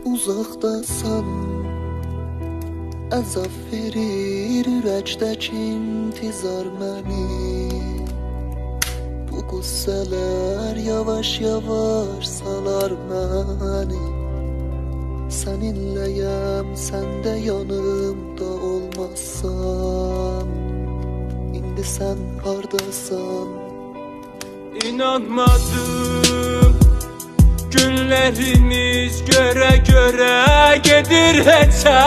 uzaqdasan, əzab verir ürəkdəki intizar məni. Bu qüssələr yavaş-yavaş salar məni. Səninləyəm, sən də yanımda olmazsan. İndi sən hardasan? İnanmadım, günlerimiz göre göre gedir heçə.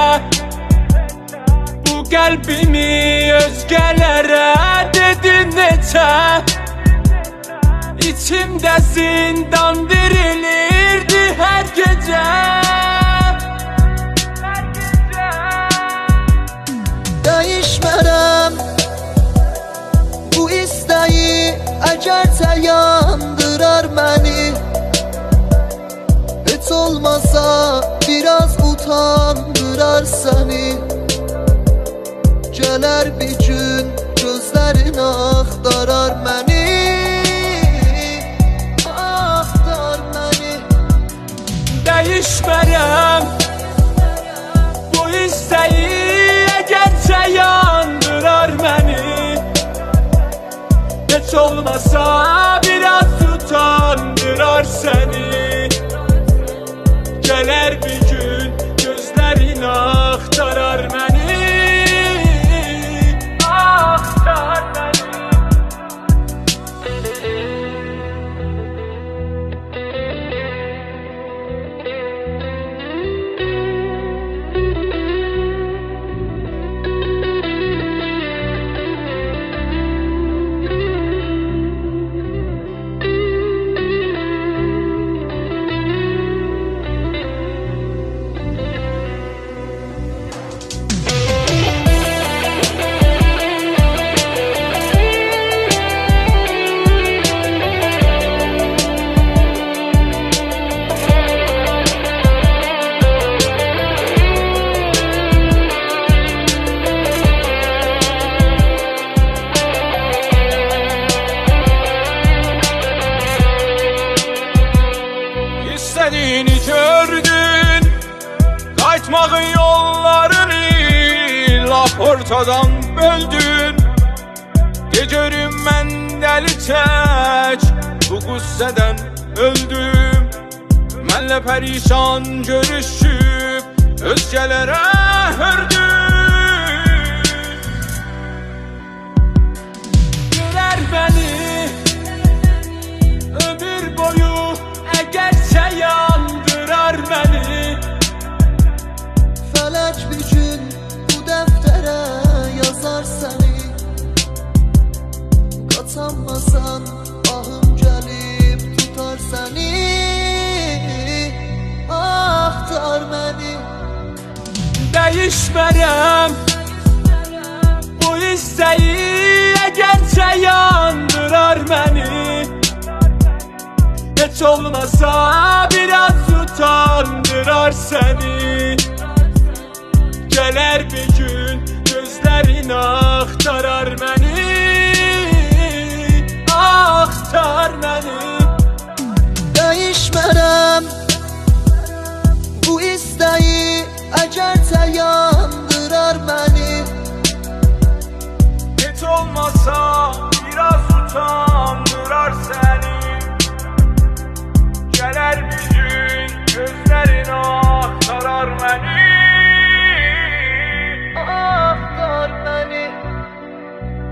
Bu qəlbimi özgələrə dedin neçə. İçimdə zindan dirilirdi hər gecə. Dəyişmərəm bu istəyi, əgərsə yandırar məni. Heç olmasa biraz utandırar səni. Gələr bir gün gözlərin axtarar məni. Axtar məni. Dəyişmərəm bu istəyi, əgərsə yandırar məni. Heç olmasa biraz utandırar səni. Gələr bir gün gözlərin axtarar məni. Axtar məni. İstediğini gördün, qayıtmağın yollarını lap ortadan böldün. De görüm mən dəli tək bu qüssədən öldüm. Mənlə pərişan görüşüb özgələrə hördüm. Görər məni ömür boyu, əgərsə yandırar məni. Fələk bir gün bu dəftərə yazar səni. Qaçanmasan ahım gəlib tutar səni. Axtar məni. Dəyişmərəm bu istəyi, əgərsə yandırar məni. Heç olmasa biraz utandırar səni. Gələr bir gün gözlərin axtarar məni. Axtar məni. Dəyişmərəm bu istəyi, əgərsə yandırar məni. Heç olmasa biraz utandırar səni. Gələr bir gün gözlərin axtarar məni. Axtar məni.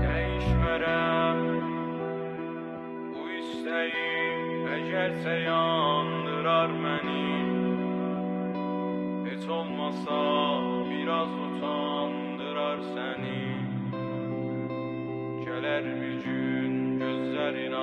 Dəyişmərəm bu istəyi, əgərsə yandırar məni. Heç olmasa biraz utandırar səni. Gələr bir gün gözlərin